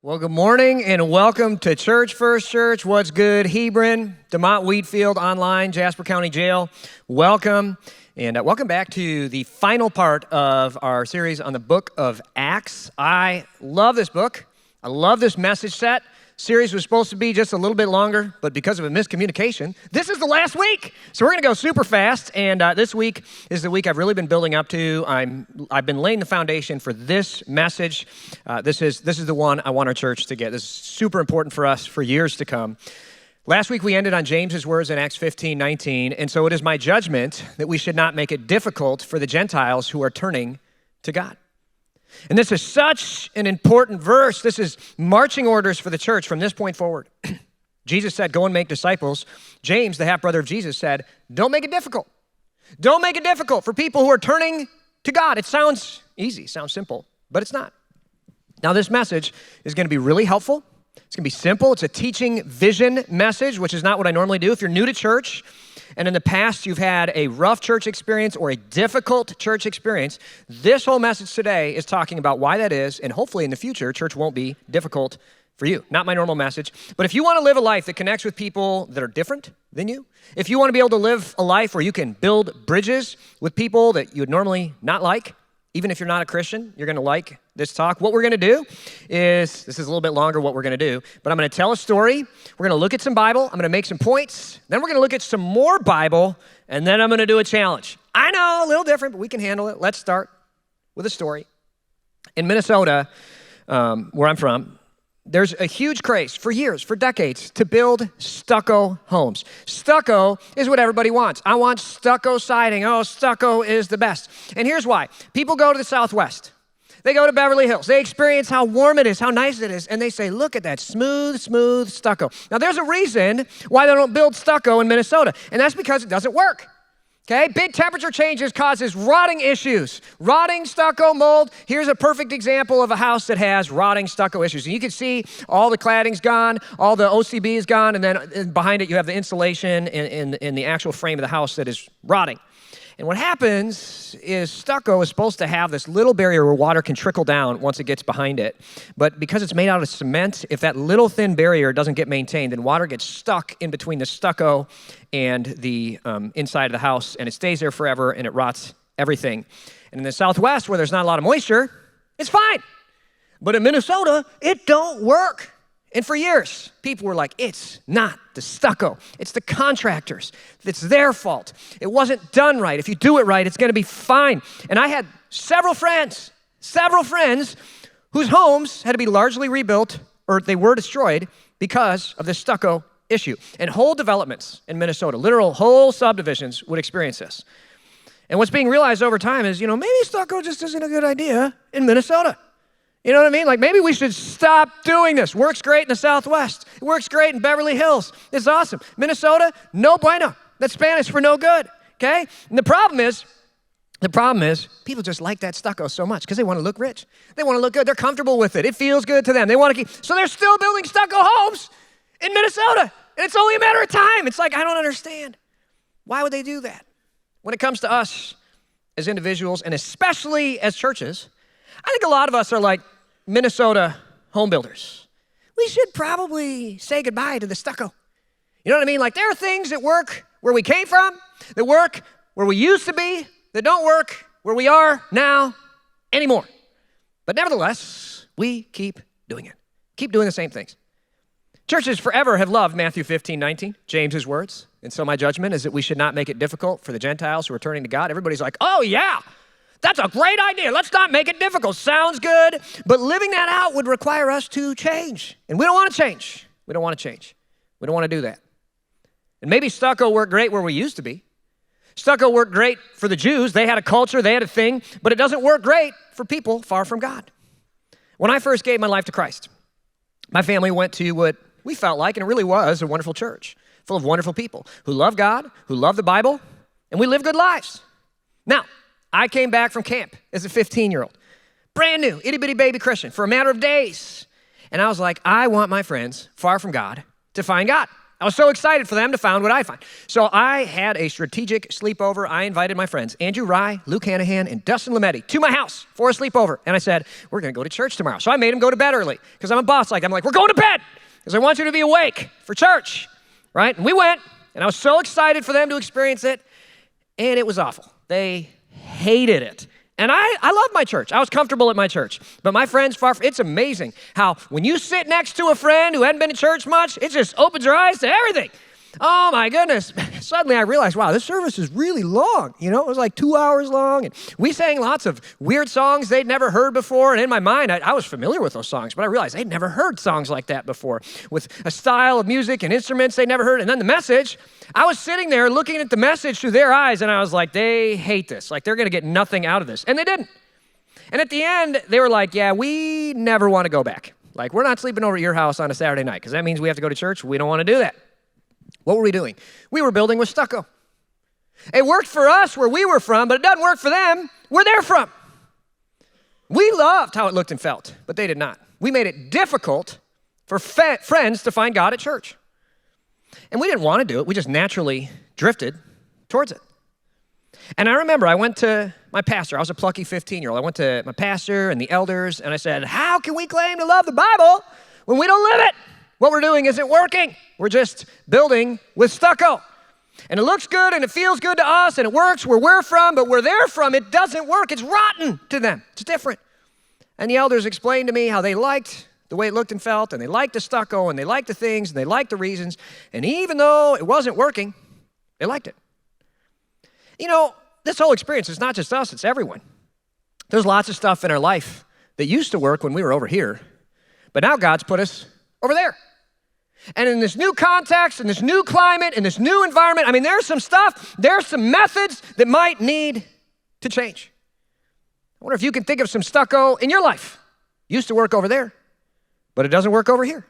Well, good morning and welcome to church, First.church. What's good? Hebron, DeMont, Wheatfield, online, Jasper County Jail. Welcome. And welcome back to the final part of our series on the book of Acts. I love this book. I love this message set. Series was supposed to be just a little bit longer, but because of a miscommunication, this is the last week. So we're going to go super fast, and this week is the week I've really been building up to. I've been laying the foundation for this message. This is the one I want our church to get. This is super important for us for years to come. Last week we ended on James's words in Acts 15:19, and so it is my judgment that we should not make it difficult for the Gentiles who are turning to God. And this is such an important verse. This is marching orders for the church from this point forward. Jesus said, go and make disciples. James, the half-brother of Jesus, said, don't make it difficult. Don't make it difficult for people who are turning to God. It sounds easy, sounds simple, but it's not. Now, this message is going to be really helpful. It's going to be simple. It's a teaching vision message, which is not what I normally do. If you're new to church, and in the past you've had a rough church experience or a difficult church experience, this whole message today is talking about why that is, and hopefully in the future, church won't be difficult for you. Not my normal message, but if you want to live a life that connects with people that are different than you, if you want to be able to live a life where you can build bridges with people that you would normally not like, even if you're not a Christian, you're going to like this talk. What we're going to do is, this is a little bit longer what we're going to do, but I'm going to tell a story. We're going to look at some Bible. I'm going to make some points. Then we're going to look at some more Bible, and then I'm going to do a challenge. I know, a little different, but we can handle it. Let's start with a story. In Minnesota, where I'm from, there's a huge craze for years, for decades, to build stucco homes. Stucco is what everybody wants. I want stucco siding. Oh, stucco is the best. And here's why. People go to the Southwest. They go to Beverly Hills. They experience how warm it is, how nice it is, and they say, look at that smooth, smooth stucco. Now, there's a reason why they don't build stucco in Minnesota, and that's because it doesn't work. Okay, big temperature changes causes rotting issues. Rotting stucco mold. Here's a perfect example of a house that has rotting stucco issues. And you can see all the cladding's gone, all the OCB is gone, and then behind it you have the insulation in the actual frame of the house that is rotting. And what happens is stucco is supposed to have this little barrier where water can trickle down once it gets behind it. But because it's made out of cement, if that little thin barrier doesn't get maintained, then water gets stuck in between the stucco and the inside of the house, and it stays there forever, and it rots everything. And in the Southwest, where there's not a lot of moisture, it's fine. But in Minnesota, it don't work. And for years, people were like, it's not the stucco. It's the contractors. It's their fault. It wasn't done right. If you do it right, it's going to be fine. And I had several friends whose homes had to be largely rebuilt or they were destroyed because of this stucco issue. And whole developments in Minnesota, literal whole subdivisions would experience this. And what's being realized over time is, maybe stucco just isn't a good idea in Minnesota. You know what I mean? Like maybe we should stop doing this. Works great in the Southwest. It works great in Beverly Hills. It's awesome. Minnesota, no bueno. That's Spanish for no good, okay? And the problem is people just like that stucco so much because they want to look rich. They want to look good. They're comfortable with it. It feels good to them. They want to keep, so they're still building stucco homes in Minnesota. And it's only a matter of time. It's like, I don't understand. Why would they do that? When it comes to us as individuals and especially as churches, I think a lot of us are like Minnesota home builders. We should probably say goodbye to the stucco. You know what I mean? Like there are things that work where we came from, that work where we used to be, that don't work where we are now anymore. But nevertheless, we keep doing it. Keep doing the same things. Churches forever have loved Matthew 15:19, James's words. And so my judgment is that we should not make it difficult for the Gentiles who are turning to God. Everybody's like, oh yeah. That's a great idea. Let's not make it difficult. Sounds good. But living that out would require us to change. And we don't want to change. We don't want to change. We don't want to do that. And maybe stucco worked great where we used to be. Stucco worked great for the Jews. They had a culture. They had a thing. But it doesn't work great for people far from God. When I first gave my life to Christ, my family went to what we felt like, and it really was, a wonderful church full of wonderful people who love God, who love the Bible, and we live good lives. Now, I came back from camp as a 15-year-old, brand new, itty-bitty baby Christian for a matter of days. And I was like, I want my friends far from God to find God. I was so excited for them to find what I find. So I had a strategic sleepover. I invited my friends, Andrew Rye, Luke Hanahan, and Dustin Lametti, to my house for a sleepover. And I said, we're going to go to church tomorrow. So I made them go to bed early because I'm a boss. I'm like, we're going to bed because I want you to be awake for church, right? And we went, and I was so excited for them to experience it, and it was awful. They hated it. And I love my church. I was comfortable at my church. But my friends, it's amazing how when you sit next to a friend who hadn't been to church much, it just opens your eyes to everything. Oh my goodness. Suddenly I realized, wow, this service is really long. You know, it was like 2 hours long. And we sang lots of weird songs they'd never heard before. And in my mind, I was familiar with those songs, but I realized they'd never heard songs like that before with a style of music and instruments they'd never heard. And then the message, I was sitting there looking at the message through their eyes, and I was like, they hate this. Like, they're going to get nothing out of this. And they didn't. And at the end, they were like, yeah, we never want to go back. Like, we're not sleeping over at your house on a Saturday night because that means we have to go to church. We don't want to do that. What were we doing? We were building with stucco. It worked for us where we were from, but it doesn't work for them where they're from. We loved how it looked and felt, but they did not. We made it difficult for friends to find God at church. And we didn't want to do it. We just naturally drifted towards it. And I remember I went to my pastor. I was a plucky 15-year-old. I went to my pastor and the elders, and I said, how can we claim to love the Bible when we don't live it? What we're doing isn't working. We're just building with stucco. And it looks good and it feels good to us and it works where we're from, but where they're from, it doesn't work. It's rotten to them. It's different. And the elders explained to me how they liked the way it looked and felt, and they liked the stucco, and they liked the things, and they liked the reasons. And even though it wasn't working, they liked it. You know, this whole experience is not just us, it's everyone. There's lots of stuff in our life that used to work when we were over here, but now God's put us over there. And in this new context, in this new climate, in this new environment, I mean, there's some stuff, there's some methods that might need to change. I wonder if you can think of some stucco in your life. Used to work over there, but it doesn't work over here.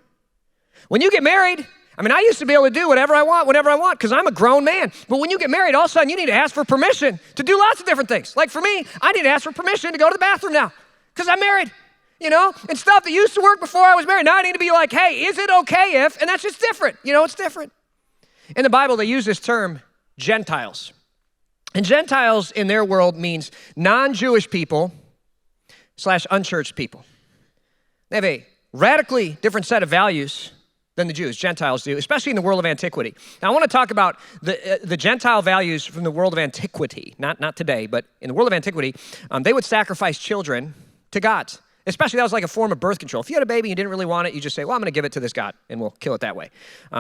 When you get married, I mean, I used to be able to do whatever I want, whenever I want, because I'm a grown man. But when you get married, all of a sudden, you need to ask for permission to do lots of different things. Like for me, I need to ask for permission to go to the bathroom now, because I'm married. You know, and stuff that used to work before I was married. Now I need to be like, hey, is it okay if? And that's just different. You know, it's different. In the Bible, they use this term, Gentiles. And Gentiles in their world means non-Jewish people / unchurched people. They have a radically different set of values than the Jews, Gentiles do, especially in the world of antiquity. Now, I want to talk about the Gentile values from the world of antiquity, not today, but in the world of antiquity, they would sacrifice children to gods. Especially that was like a form of birth control. If you had a baby and you didn't really want it, you just say, well, I'm going to give it to this god, and we'll kill it that way.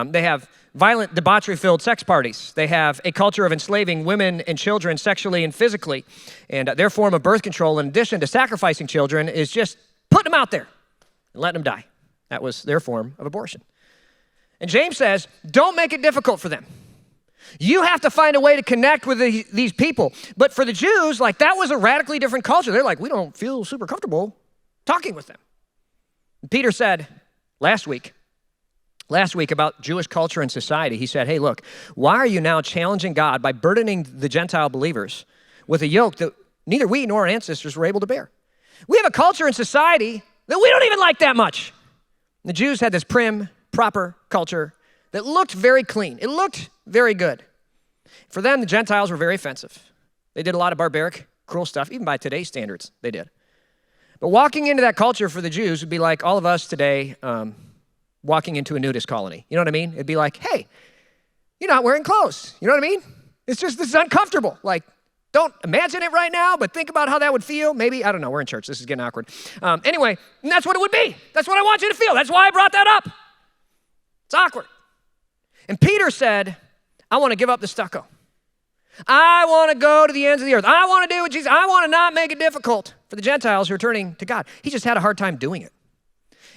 They have violent, debauchery-filled sex parties. They have a culture of enslaving women and children sexually and physically. And their form of birth control, in addition to sacrificing children, is just putting them out there and letting them die. That was their form of abortion. And James says, don't make it difficult for them. You have to find a way to connect with these people. But for the Jews, like that was a radically different culture. They're like, we don't feel super comfortable talking with them. Peter said last week about Jewish culture and society, he said, hey, look, why are you now challenging God by burdening the Gentile believers with a yoke that neither we nor our ancestors were able to bear? We have a culture and society that we don't even like that much. The Jews had this prim, proper culture that looked very clean. It looked very good. For them, the Gentiles were very offensive. They did a lot of barbaric, cruel stuff, even by today's standards, they did. But walking into that culture for the Jews would be like all of us today walking into a nudist colony. You know what I mean? It'd be like, hey, you're not wearing clothes. You know what I mean? This is uncomfortable. Like, don't imagine it right now, but think about how that would feel. Maybe, I don't know, we're in church. This is getting awkward. Anyway, and that's what it would be. That's what I want you to feel. That's why I brought that up. It's awkward. And Peter said, I want to give up the stucco. I want to go to the ends of the earth. I want to do what Jesus, I want to not make it difficult for the Gentiles who are turning to God. He just had a hard time doing it.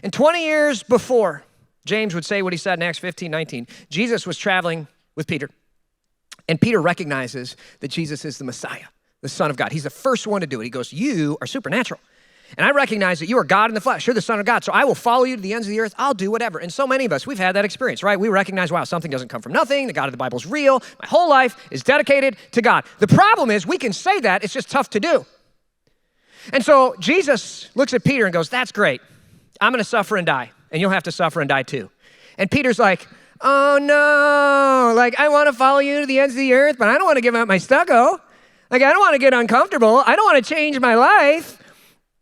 And 20 years before, James would say what he said in Acts 15:19. Jesus was traveling with Peter. And Peter recognizes that Jesus is the Messiah, the Son of God. He's the first one to do it. He goes, you are supernatural. And I recognize that you are God in the flesh. You're the Son of God. So I will follow you to the ends of the earth. I'll do whatever. And so many of us, we've had that experience, right? We recognize, wow, something doesn't come from nothing. The God of the Bible is real. My whole life is dedicated to God. The problem is we can say that. It's just tough to do. And so Jesus looks at Peter and goes, that's great. I'm going to suffer and die. And you'll have to suffer and die too. And Peter's like, Oh no, like I want to follow you to the ends of the earth, but I don't want to give up my stucco. Like I don't want to get uncomfortable. I don't want to change my life.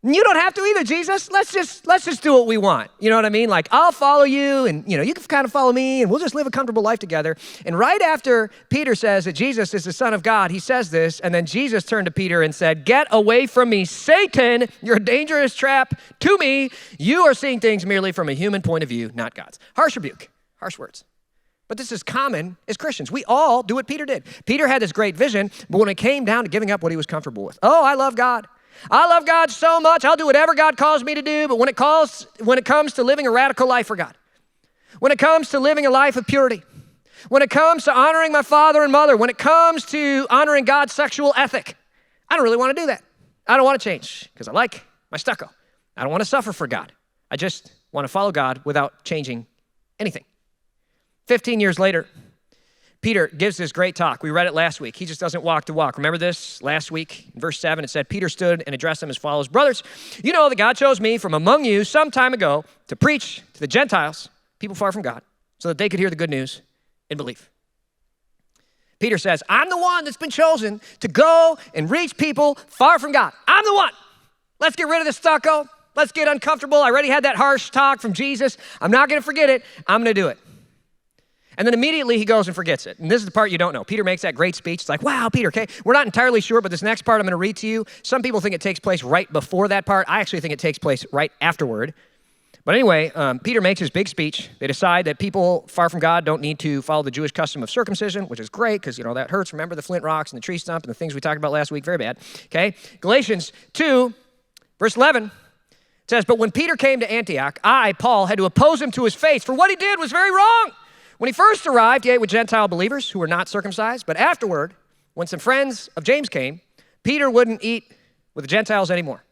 You don't have to either, Jesus. Let's just do what we want. You know what I mean? Like I'll follow you and you can kind of follow me and we'll just live a comfortable life together. And right after Peter says that Jesus is the Son of God, he says this, and then Jesus turned to Peter and said, "Get away from me, Satan. You're a dangerous trap to me. You are seeing things merely from a human point of view, not God's." Harsh rebuke, harsh words. But this is common as Christians. We all do what Peter did. Peter had this great vision, but when it came down to giving up what he was comfortable with, I love God. I love God so much, I'll do whatever God calls me to do, but when it comes to living a radical life for God, when it comes to living a life of purity, when it comes to honoring my father and mother, when it comes to honoring God's sexual ethic, I don't really want to do that. I don't want to change because I like my stucco. I don't want to suffer for God. I just want to follow God without changing anything. 15 years later, Peter gives this great talk. We read it last week. He just doesn't walk the walk. Remember this last week? In verse 7, it said, Peter stood and addressed them as follows. "Brothers, you know that God chose me from among you some time ago to preach to the Gentiles, people far from God, so that they could hear the good news and believe." Peter says, I'm the one that's been chosen to go and reach people far from God. I'm the one. Let's get rid of the stucco. Let's get uncomfortable. I already had that harsh talk from Jesus. I'm not going to forget it. I'm going to do it. And then immediately he goes and forgets it. And this is the part you don't know. Peter makes that great speech. It's like, wow, Peter, okay? We're not entirely sure, but this next part I'm going to read to you, some people think it takes place right before that part. I actually think it takes place right afterward. But anyway, Peter makes his big speech. They decide that people far from God don't need to follow the Jewish custom of circumcision, which is great because, that hurts. Remember the flint rocks and the tree stump and the things we talked about last week? Very bad, okay? Galatians 2, verse 11, it says, "But when Peter came to Antioch, I, Paul, had to oppose him to his face, for what he did was very wrong. When he first arrived, he ate with Gentile believers who were not circumcised. But afterward, when some friends of James came, Peter wouldn't eat with the Gentiles anymore.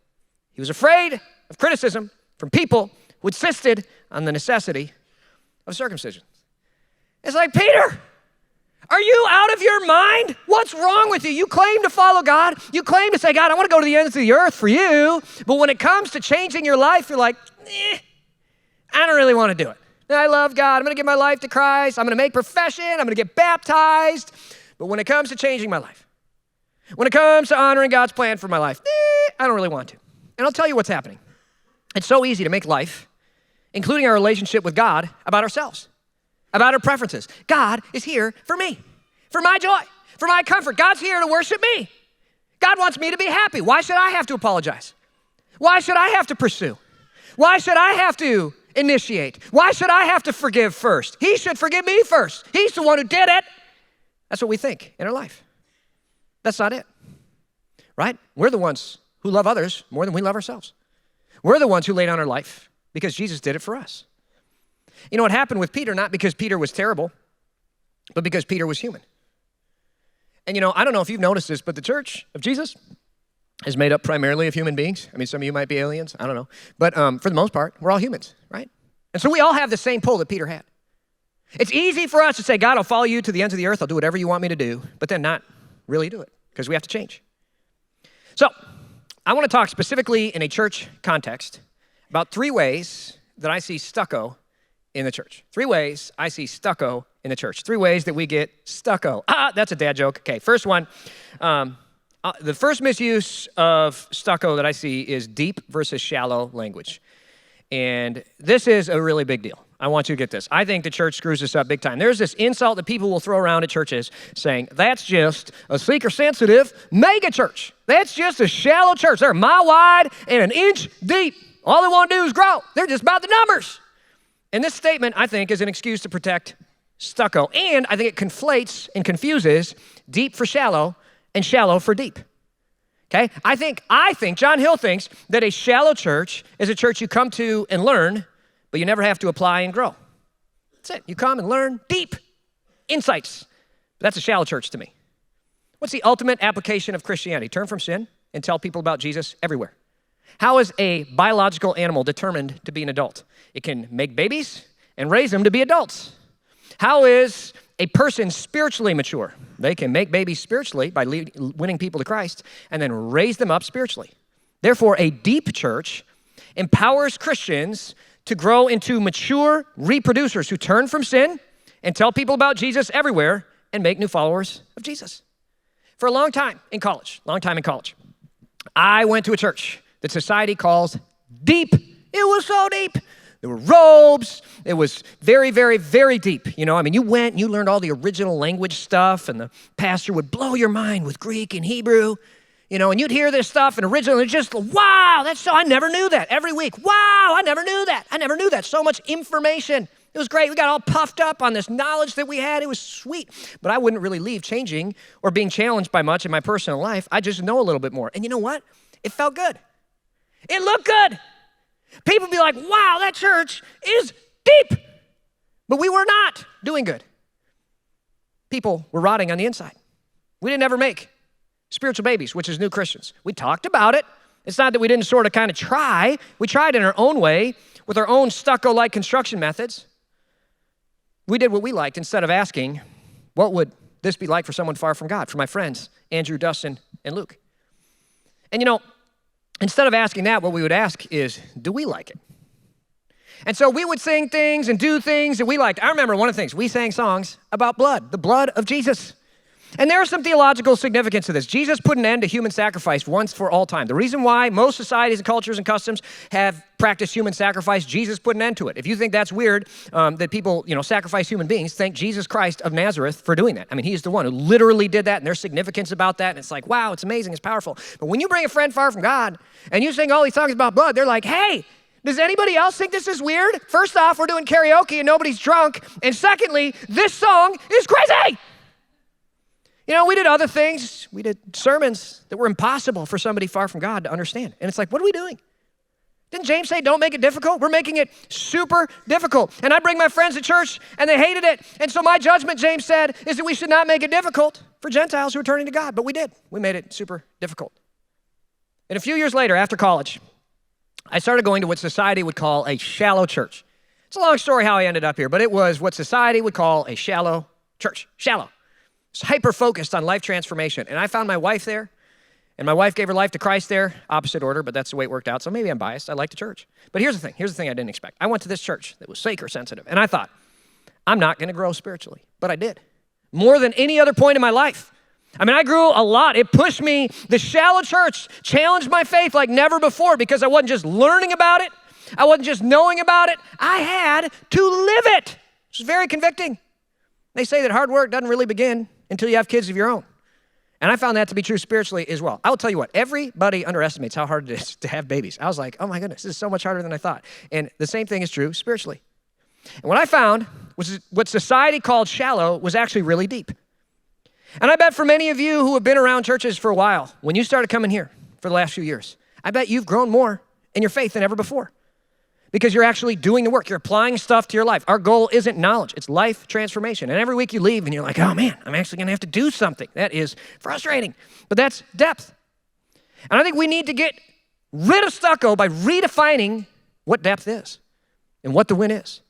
He was afraid of criticism from people who insisted on the necessity of circumcision." It's like, Peter, are you out of your mind? What's wrong with you? You claim to follow God. You claim to say, God, I want to go to the ends of the earth for you. But when it comes to changing your life, you're like, I don't really want to do it. I love God. I'm going to give my life to Christ. I'm going to make profession. I'm going to get baptized. But when it comes to changing my life, when it comes to honoring God's plan for my life, I don't really want to. And I'll tell you what's happening. It's so easy to make life, including our relationship with God, about ourselves, about our preferences. God is here for me, for my joy, for my comfort. God's here to worship me. God wants me to be happy. Why should I have to apologize? Why should I have to pursue? Why should I have to initiate? Why should I have to forgive first? He should forgive me first. He's the one who did it. That's what we think in our life. That's not it, right? We're the ones who love others more than we love ourselves. We're the ones who laid down our life because Jesus did it for us. You know what happened with Peter, not because Peter was terrible, but because Peter was human. And I don't know if you've noticed this, but the church of Jesus is made up primarily of human beings. I mean, some of you might be aliens. I don't know. But for the most part, we're all humans, right? And so we all have the same pull that Peter had. It's easy for us to say, God, I'll follow you to the ends of the earth. I'll do whatever you want me to do, but then not really do it because we have to change. So I want to talk specifically in a church context about 3 ways that I see stucco in the church. 3 ways I see stucco in the church. 3 ways that we get stucco. That's a dad joke. Okay, first one. The first misuse of stucco that I see is deep versus shallow language. And this is a really big deal. I want you to get this. I think the church screws this up big time. There's this insult that people will throw around at churches saying, that's just a seeker-sensitive mega church. That's just a shallow church. They're a mile wide and an inch deep. All they want to do is grow. They're just about the numbers. And this statement, I think, is an excuse to protect stucco. And I think it conflates and confuses deep for shallow and shallow for deep. Okay? I think John Hill thinks that a shallow church is a church you come to and learn, but you never have to apply and grow. That's it. You come and learn deep insights. But that's a shallow church to me. What's the ultimate application of Christianity? Turn from sin and tell people about Jesus everywhere. How is a biological animal determined to be an adult? It can make babies and raise them to be adults. How is a person spiritually mature? They can make babies spiritually by winning people to Christ and then raise them up spiritually. Therefore, a deep church empowers Christians to grow into mature reproducers who turn from sin and tell people about Jesus everywhere and make new followers of Jesus. For a long time in college, I went to a church that society calls deep. It was so deep. There were robes. It was very, very, very deep. You went and you learned all the original language stuff, and the pastor would blow your mind with Greek and Hebrew, and you'd hear this stuff and original, and it's just, wow, I never knew that. Every week, wow, I never knew that. So much information. It was great. We got all puffed up on this knowledge that we had. It was sweet. But I wouldn't really leave changing or being challenged by much in my personal life. I just know a little bit more. And you know what? It felt good. It looked good. People would be like, wow, that church is deep. But we were not doing good. People were rotting on the inside. We didn't ever make spiritual babies, which is new Christians. We talked about it. It's not that we didn't sort of kind of try. We tried in our own way with our own stucco-like construction methods. We did what we liked instead of asking, what would this be like for someone far from God? For my friends, Andrew, Dustin, and Luke. And instead of asking that, what we would ask is, do we like it? And so we would sing things and do things that we liked. I remember one of the things, we sang songs about blood, the blood of Jesus. And there is some theological significance to this. Jesus put an end to human sacrifice once for all time. The reason why most societies and cultures and customs have practiced human sacrifice, Jesus put an end to it. If you think that's weird, that people, sacrifice human beings, thank Jesus Christ of Nazareth for doing that. I mean, he's the one who literally did that, and there's significance about that, and it's like, wow, it's amazing, it's powerful. But when you bring a friend far from God, and you sing all these songs about blood, they're like, hey, does anybody else think this is weird? First off, we're doing karaoke and nobody's drunk, and secondly, this song is crazy. We did other things. We did sermons that were impossible for somebody far from God to understand. And it's like, what are we doing? Didn't James say, don't make it difficult? We're making it super difficult. And I bring my friends to church, and they hated it. And so my judgment, James said, is that we should not make it difficult for Gentiles who are turning to God. But we did. We made it super difficult. And a few years later, after college, I started going to what society would call a shallow church. It's a long story how I ended up here, but it was what society would call a shallow church. Shallow. It's hyper-focused on life transformation. And I found my wife there, and my wife gave her life to Christ there, opposite order, but that's the way it worked out. So maybe I'm biased. I like the church. But here's the thing I didn't expect. I went to this church that was seeker-sensitive, and I thought, I'm not going to grow spiritually. But I did. More than any other point in my life. I grew a lot. It pushed me. The shallow church challenged my faith like never before because I wasn't just learning about it. I wasn't just knowing about it. I had to live it. It was very convicting. They say that hard work doesn't really begin until you have kids of your own. And I found that to be true spiritually as well. I will tell you what, everybody underestimates how hard it is to have babies. I was like, oh my goodness, this is so much harder than I thought. And the same thing is true spiritually. And what I found was what society called shallow was actually really deep. And I bet for many of you who have been around churches for a while, when you started coming here for the last few years, I bet you've grown more in your faith than ever before. Because you're actually doing the work. You're applying stuff to your life. Our goal isn't knowledge. It's life transformation. And every week you leave and you're like, oh man, I'm actually going to have to do something. That is frustrating. But that's depth. And I think we need to get rid of stucco by redefining what depth is and what the win is.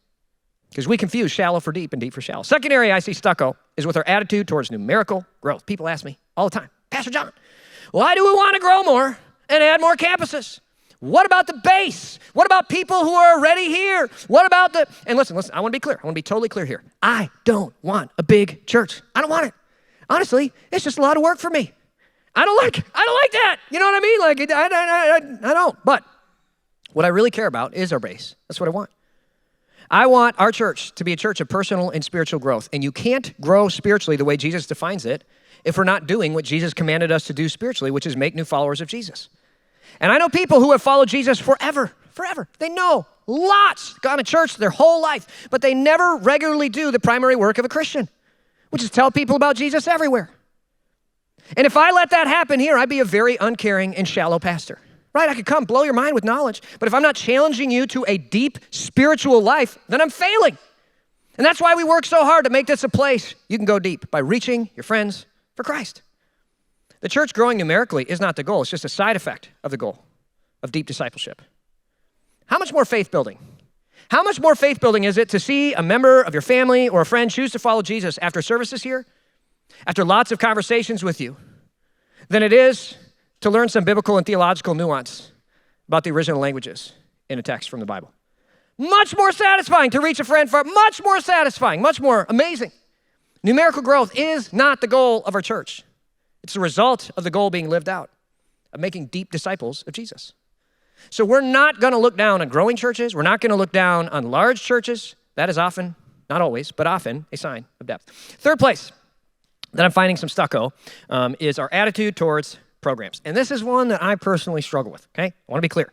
Because we confuse shallow for deep and deep for shallow. Second area I see stucco is with our attitude towards numerical growth. People ask me all the time, Pastor John, why do we want to grow more and add more campuses? What about the base? What about people who are already here? What about and listen, I want to be clear. I want to be totally clear here. I don't want a big church. I don't want it. Honestly, it's just a lot of work for me. I don't like that. You know what I mean? Like, I don't. But what I really care about is our base. That's what I want. I want our church to be a church of personal and spiritual growth. And you can't grow spiritually the way Jesus defines it if we're not doing what Jesus commanded us to do spiritually, which is make new followers of Jesus. And I know people who have followed Jesus forever. They know lots, gone to church their whole life, but they never regularly do the primary work of a Christian, which is tell people about Jesus everywhere. And if I let that happen here, I'd be a very uncaring and shallow pastor, right? I could come blow your mind with knowledge, but if I'm not challenging you to a deep spiritual life, then I'm failing. And that's why we work so hard to make this a place you can go deep by reaching your friends for Christ. The church growing numerically is not the goal. It's just a side effect of the goal of deep discipleship. How much more faith building? How much more faith building is it to see a member of your family or a friend choose to follow Jesus after services here, after lots of conversations with you, than it is to learn some biblical and theological nuance about the original languages in a text from the Bible? Much more satisfying to reach a friend for, much more satisfying, much more amazing. Numerical growth is not the goal of our church. It's the result of the goal being lived out, of making deep disciples of Jesus. So we're not going to look down on growing churches. We're not going to look down on large churches. That is often, not always, but often a sign of depth. Third place that I'm finding some stucco is our attitude towards programs. And this is one that I personally struggle with, okay? I want to be clear.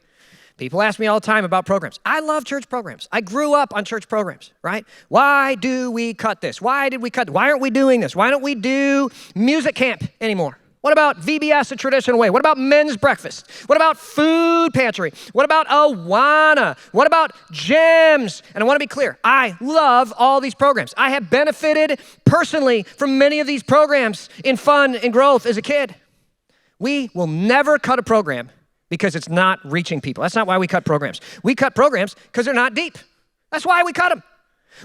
People ask me all the time about programs. I love church programs. I grew up on church programs, right? Why do we cut this? Why did we cut? Why aren't we doing this? Why don't we do music camp anymore? What about VBS a traditional way? What about men's breakfast? What about food pantry? What about Awana? What about gyms? And I want to be clear, I love all these programs. I have benefited personally from many of these programs in fun and growth as a kid. We will never cut a program because it's not reaching people. That's not why we cut programs. We cut programs because they're not deep. That's why we cut them.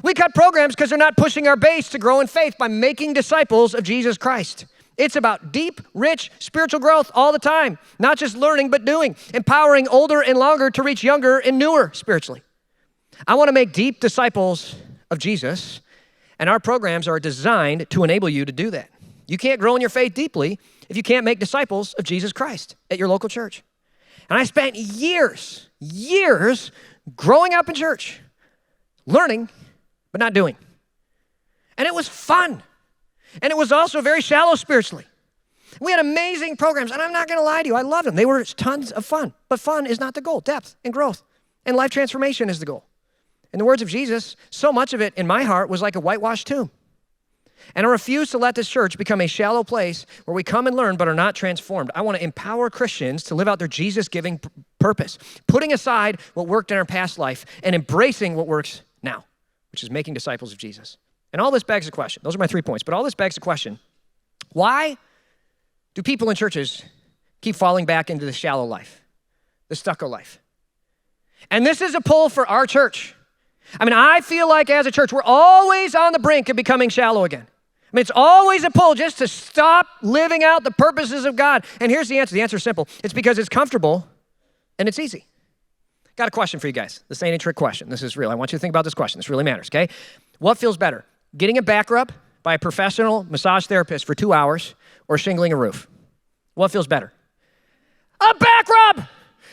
We cut programs because they're not pushing our base to grow in faith by making disciples of Jesus Christ. It's about deep, rich spiritual growth all the time, not just learning, but doing, empowering older and longer to reach younger and newer spiritually. I want to make deep disciples of Jesus, and our programs are designed to enable you to do that. You can't grow in your faith deeply if you can't make disciples of Jesus Christ at your local church. And I spent years growing up in church, learning, but not doing. And it was fun. And it was also very shallow spiritually. We had amazing programs, and I'm not going to lie to you, I loved them. They were tons of fun. But fun is not the goal. Depth and growth and life transformation is the goal. In the words of Jesus, so much of it in my heart was like a whitewashed tomb. And I refuse to let this church become a shallow place where we come and learn but are not transformed. I want to empower Christians to live out their Jesus-giving purpose, putting aside what worked in our past life and embracing what works now, which is making disciples of Jesus. And all this begs a question. Those are my 3 points, but all this begs a question. Why do people in churches keep falling back into the shallow life, the stucco life? And this is a pull for our church. I mean, I feel like as a church, we're always on the brink of becoming shallow again. I mean, it's always a pull just to stop living out the purposes of God. And here's the answer. The answer is simple. It's because it's comfortable and it's easy. Got a question for you guys. This ain't a trick question. This is real. I want you to think about this question. This really matters, okay? What feels better? Getting a back rub by a professional massage therapist for 2 hours or shingling a roof? What feels better? A back rub!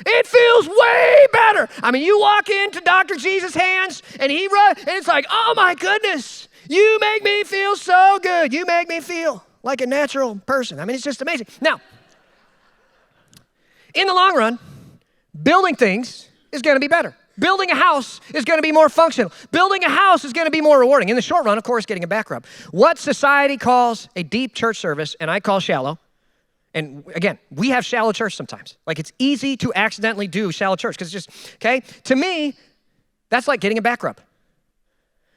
It feels way better. I mean, you walk into Dr. Jesus' hands and he and it's like, oh my goodness, you make me feel so good. You make me feel like a natural person. I mean, it's just amazing. Now, in the long run, building things is going to be better. Building a house is going to be more functional. Building a house is going to be more rewarding. In the short run, of course, getting a back rub. What society calls a deep church service, and I call shallow, and again, we have shallow church sometimes. Like it's easy to accidentally do shallow church because it's just, okay? To me, that's like getting a back rub.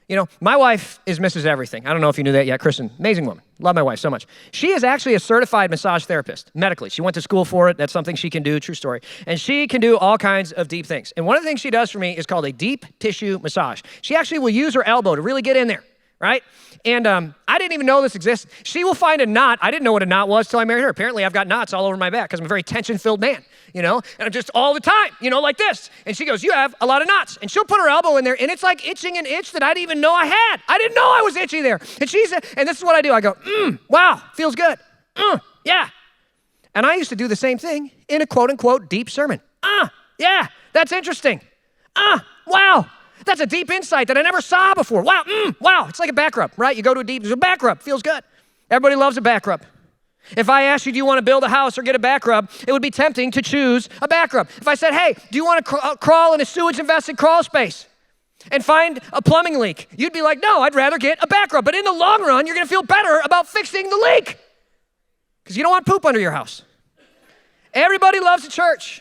You know, my wife is Mrs. Everything. I don't know if you knew that yet. Kristen, amazing woman. Love my wife so much. She is actually a certified massage therapist, medically. She went to school for it. That's something she can do, true story. And she can do all kinds of deep things. And one of the things she does for me is called a deep tissue massage. She actually will use her elbow to really get in there, right? And I didn't even know this existed. She will find a knot. I didn't know what a knot was till I married her. Apparently, I've got knots all over my back because I'm a very tension-filled man, you know? And I'm just all the time, you know, like this. And she goes, you have a lot of knots. And she'll put her elbow in there, and it's like itching an itch that I didn't even know I had. I didn't know I was itchy there. And she said, and this is what I do. I go, wow, feels good. Yeah. And I used to do the same thing in a quote-unquote deep sermon. Yeah, that's interesting. Wow. That's a deep insight that I never saw before. Wow, wow. It's like a back rub, right? You go to a back rub, feels good. Everybody loves a back rub. If I asked you, do you want to build a house or get a back rub, it would be tempting to choose a back rub. If I said, hey, do you want to crawl in a sewage-invested crawl space and find a plumbing leak, you'd be like, no, I'd rather get a back rub. But in the long run, you're going to feel better about fixing the leak because you don't want poop under your house. Everybody loves a church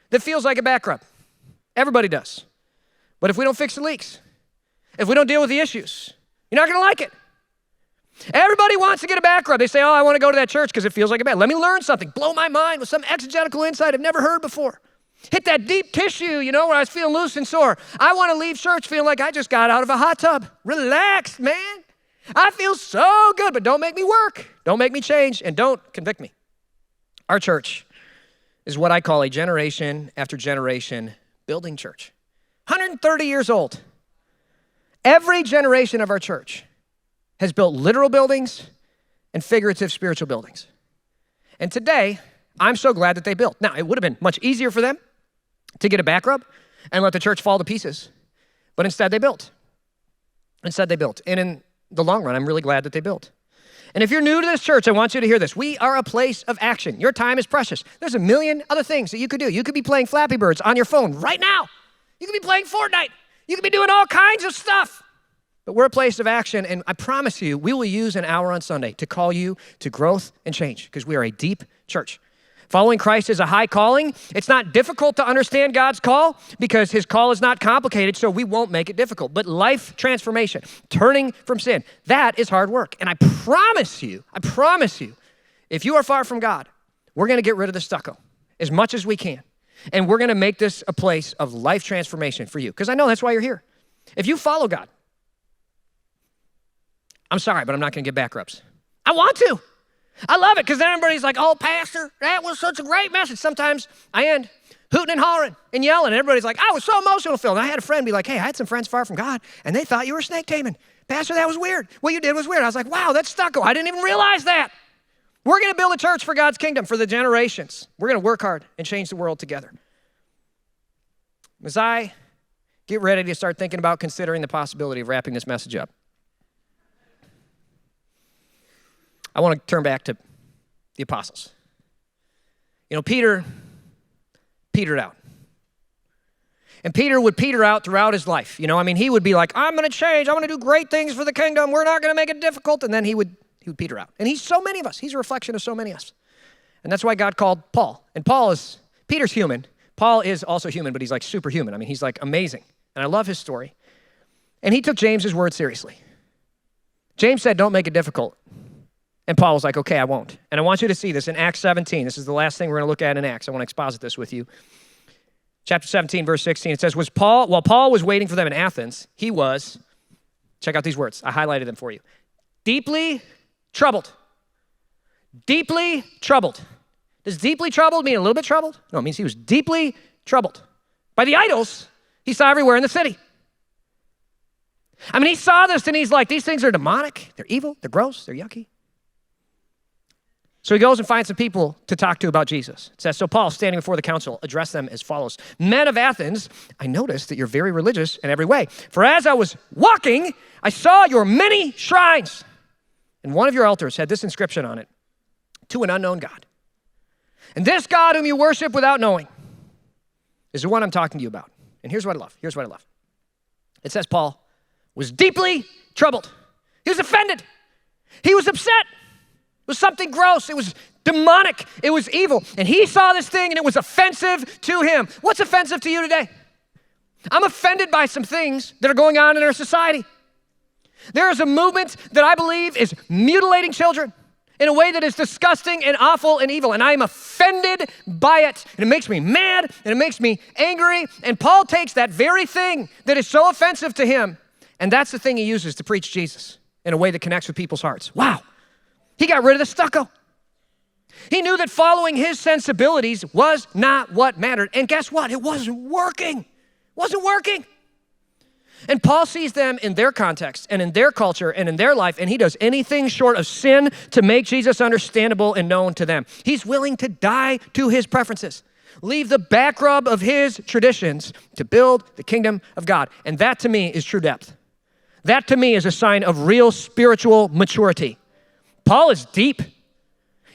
that feels like a back rub. Everybody does. But if we don't fix the leaks, if we don't deal with the issues, you're not going to like it. Everybody wants to get a back rub. They say, oh, I want to go to that church because it feels like a bad. Let me learn something. Blow my mind with some exegetical insight I've never heard before. Hit that deep tissue, you know, where I was feeling loose and sore. I want to leave church feeling like I just got out of a hot tub. Relax, man. I feel so good, but don't make me work. Don't make me change, and don't convict me. Our church is what I call a generation after generation building church. 130 years old. Every generation of our church has built literal buildings and figurative spiritual buildings. And today, I'm so glad that they built. Now, it would have been much easier for them to get a back rub and let the church fall to pieces. But instead they built. And in the long run, I'm really glad that they built. And if you're new to this church, I want you to hear this. We are a place of action. Your time is precious. There's a million other things that you could do. You could be playing Flappy Birds on your phone right now. You could be playing Fortnite. You could be doing all kinds of stuff. But we're a place of action, and I promise you, we will use an hour on Sunday to call you to growth and change, because we are a deep church. Following Christ is a high calling. It's not difficult to understand God's call because his call is not complicated, so we won't make it difficult. But life transformation, turning from sin, that is hard work. And I promise you, if you are far from God, we're going to get rid of the stucco as much as we can. And we're going to make this a place of life transformation for you, because I know that's why you're here. If you follow God, I'm sorry, but I'm not going to get back rubs. I want to. I love it, because then everybody's like, oh, pastor, that was such a great message. Sometimes I end hooting and hollering and yelling, and everybody's like, I was so emotional filled. And I had a friend be like, hey, I had some friends far from God, and they thought you were snake taming. Pastor, that was weird. What you did was weird. I was like, wow, that's stucco. I didn't even realize that. We're going to build a church for God's kingdom, for the generations. We're going to work hard and change the world together. As I get ready to start thinking about considering the possibility of wrapping this message up, I want to turn back to the apostles. You know, Peter petered out. And Peter would peter out throughout his life. You know, I mean, he would be like, I'm going to change. I'm going to do great things for the kingdom. We're not going to make it difficult. And then he would peter out. And he's so many of us. He's a reflection of so many of us. And that's why God called Paul. And Peter's human. Paul is also human, but he's like superhuman. I mean, he's like amazing. And I love his story. And he took James's word seriously. James said, don't make it difficult. And Paul was like, okay, I won't. And I want you to see this in Acts 17. This is the last thing we're going to look at in Acts. I want to exposit this with you. Chapter 17, verse 16, it says, while Paul was waiting for them in Athens, he was, check out these words. I highlighted them for you. Deeply troubled. Deeply troubled. Does deeply troubled mean a little bit troubled? No, it means he was deeply troubled by the idols he saw everywhere in the city. I mean, he saw this and he's like, these things are demonic. They're evil. They're gross. They're yucky. So he goes and finds some people to talk to about Jesus. It says, so Paul, standing before the council, addressed them as follows. Men of Athens, I noticed that you're very religious in every way. For as I was walking, I saw your many shrines. And one of your altars had this inscription on it, to an unknown God. And this God whom you worship without knowing is the one I'm talking to you about. And here's what I love. It says Paul was deeply troubled. He was offended. He was upset. It was something gross. It was demonic. It was evil. And he saw this thing and it was offensive to him. What's offensive to you today? I'm offended by some things that are going on in our society. There is a movement that I believe is mutilating children in a way that is disgusting and awful and evil. And I am offended by it. And it makes me mad and it makes me angry. And Paul takes that very thing that is so offensive to him, and that's the thing he uses to preach Jesus in a way that connects with people's hearts. Wow. He got rid of the stucco. He knew that following his sensibilities was not what mattered. And guess what? It wasn't working. It wasn't working. And Paul sees them in their context and in their culture and in their life, and he does anything short of sin to make Jesus understandable and known to them. He's willing to die to his preferences, leave the back rub of his traditions to build the kingdom of God. And that to me is true depth. That to me is a sign of real spiritual maturity. Paul is deep.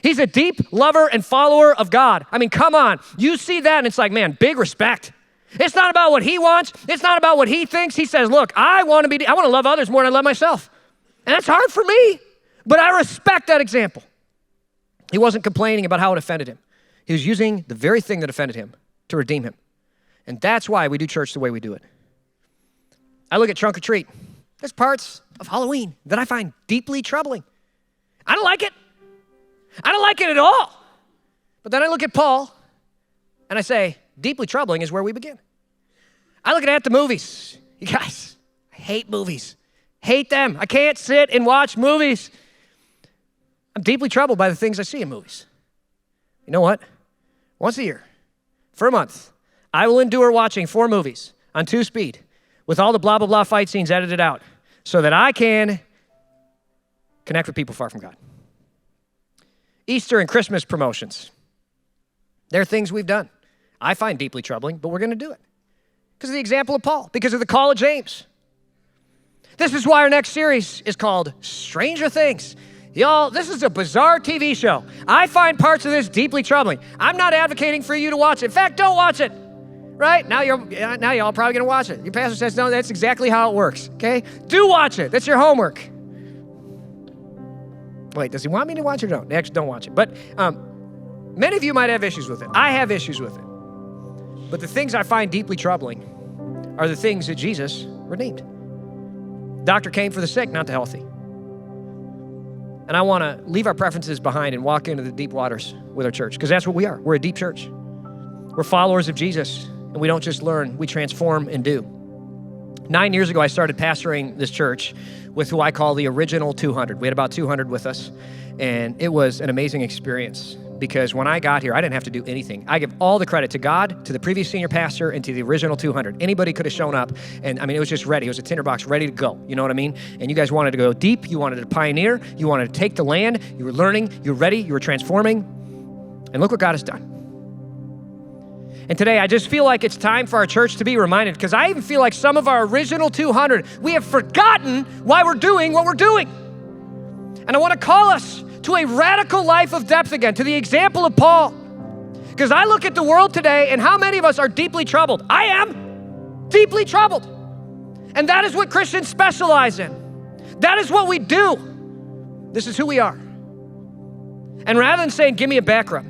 He's a deep lover and follower of God. I mean, come on. You see that and it's like, man, big respect. It's not about what he wants. It's not about what he thinks. He says, look, I want to love others more than I love myself. And that's hard for me, but I respect that example. He wasn't complaining about how it offended him. He was using the very thing that offended him to redeem him. And that's why we do church the way we do it. I look at trunk or treat. There's parts of Halloween that I find deeply troubling. I don't like it. I don't like it at all. But then I look at Paul and I say, deeply troubling is where we begin. I look at the movies. You guys, I hate movies. Hate them. I can't sit and watch movies. I'm deeply troubled by the things I see in movies. You know what? Once a year, for a month, I will endure watching 4 movies on 2-speed with all the blah, blah, blah fight scenes edited out so that I can connect with people far from God. Easter and Christmas promotions. They're things we've done. I find deeply troubling, but we're going to do it. Because of the example of Paul, because of the call of James. This is why our next series is called Stranger Things. Y'all, this is a bizarre TV show. I find parts of this deeply troubling. I'm not advocating for you to watch it. In fact, don't watch it. Right? Now y'all probably going to watch it. Your pastor says, no, that's exactly how it works. Okay? Do watch it. That's your homework. Wait, does he want me to watch it or no? Actually, don't watch it. But many of you might have issues with it. I have issues with it. But the things I find deeply troubling are the things that Jesus redeemed. Doctor came for the sick, not the healthy. And I want to leave our preferences behind and walk into the deep waters with our church, because that's what we are. We're a deep church. We're followers of Jesus, and we don't just learn, we transform and do. 9 years ago, I started pastoring this church with who I call the original 200. We had about 200 with us, and it was an amazing experience because when I got here, I didn't have to do anything. I give all the credit to God, to the previous senior pastor, and to the original 200. Anybody could have shown up, and it was just ready. It was a tinderbox ready to go, you know what I mean? And you guys wanted to go deep, you wanted to pioneer, you wanted to take the land, you were learning, you were ready, you were transforming, and look what God has done. And today, I just feel like it's time for our church to be reminded, because I even feel like some of our original 200, we have forgotten why we're doing what we're doing. And I want to call us to a radical life of depth again, to the example of Paul. Because I look at the world today, and how many of us are deeply troubled? I am deeply troubled. And that is what Christians specialize in. That is what we do. This is who we are. And rather than saying, give me a back rub,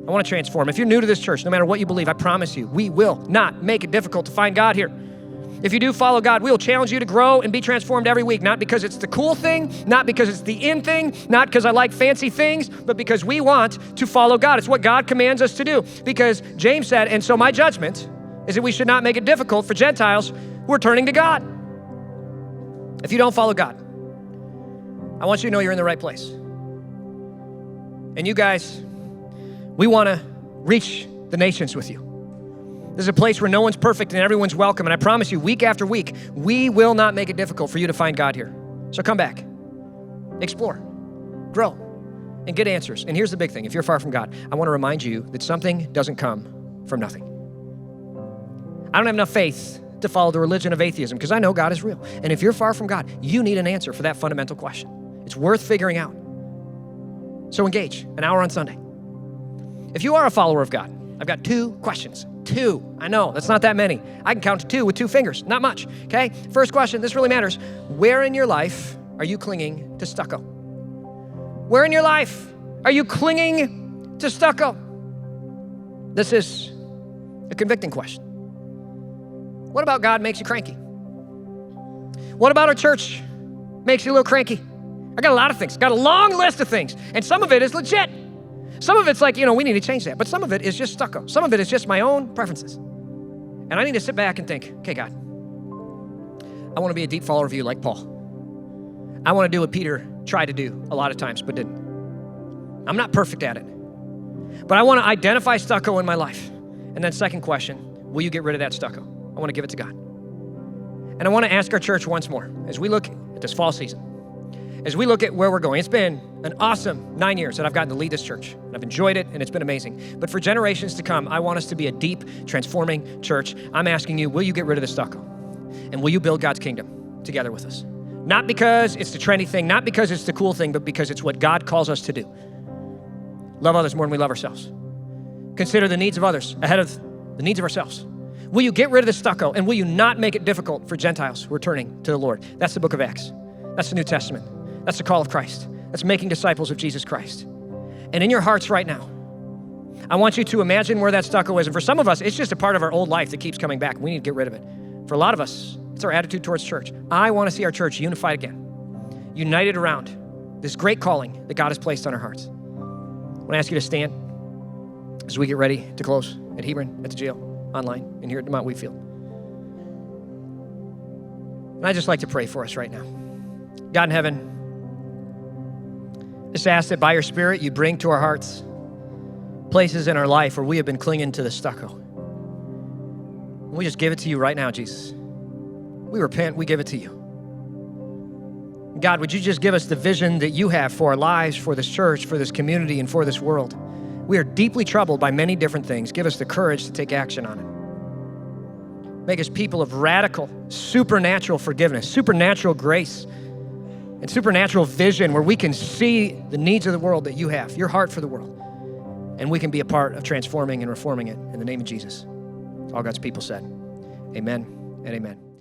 I want to transform. If you're new to this church, no matter what you believe, I promise you, we will not make it difficult to find God here. If you do follow God, we will challenge you to grow and be transformed every week, not because it's the cool thing, not because it's the in thing, not because I like fancy things, but because we want to follow God. It's what God commands us to do. Because James said, and so my judgment is that we should not make it difficult for Gentiles who are turning to God. If you don't follow God, I want you to know you're in the right place. And you guys, we want to reach the nations with you. This is a place where no one's perfect and everyone's welcome. And I promise you, week after week, we will not make it difficult for you to find God here. So come back, explore, grow, and get answers. And here's the big thing. If you're far from God, I want to remind you that something doesn't come from nothing. I don't have enough faith to follow the religion of atheism because I know God is real. And if you're far from God, you need an answer for that fundamental question. It's worth figuring out. So engage, an hour on Sunday. If you are a follower of God, I've got 2 questions. 2. I know, that's not that many. I can count to 2 with 2 fingers, not much, okay? First question, this really matters. Where in your life are you clinging to stucco? Where in your life are you clinging to stucco? This is a convicting question. What about God makes you cranky? What about our church makes you a little cranky? I got a lot of things, got a long list of things, and some of it is legit. Some of it's like, we need to change that. But some of it is just stucco. Some of it is just my own preferences. And I need to sit back and think, okay, God, I want to be a deep follower of you like Paul. I want to do what Peter tried to do a lot of times, but didn't. I'm not perfect at it. But I want to identify stucco in my life. And then second question, will you get rid of that stucco? I want to give it to God. And I want to ask our church once more, as we look at this fall season, as we look at where we're going. It's been an awesome 9 years that I've gotten to lead this church. And I've enjoyed it, and it's been amazing. But for generations to come, I want us to be a deep, transforming church. I'm asking you, will you get rid of the stucco? And will you build God's kingdom together with us? Not because it's the trendy thing, not because it's the cool thing, but because it's what God calls us to do. Love others more than we love ourselves. Consider the needs of others ahead of the needs of ourselves. Will you get rid of the stucco, and will you not make it difficult for Gentiles who are turning to the Lord? That's the book of Acts. That's the New Testament. That's the call of Christ. That's making disciples of Jesus Christ. And in your hearts right now, I want you to imagine where that stucco is. And for some of us, it's just a part of our old life that keeps coming back. We need to get rid of it. For a lot of us, it's our attitude towards church. I want to see our church unified again, united around this great calling that God has placed on our hearts. I want to ask you to stand as we get ready to close at Hebron, at the jail, online, and here at Mount Wheatfield. And I'd just like to pray for us right now. God in heaven, just ask that by your Spirit you bring to our hearts places in our life where we have been clinging to the stucco. We just give it to you right now, Jesus. We repent, we give it to you. God, would you just give us the vision that you have for our lives, for this church, for this community, and for this world? We are deeply troubled by many different things. Give us the courage to take action on it. Make us people of radical, supernatural forgiveness, supernatural grace, and supernatural vision where we can see the needs of the world that you have, your heart for the world, and we can be a part of transforming and reforming it in the name of Jesus. All God's people said, amen and amen.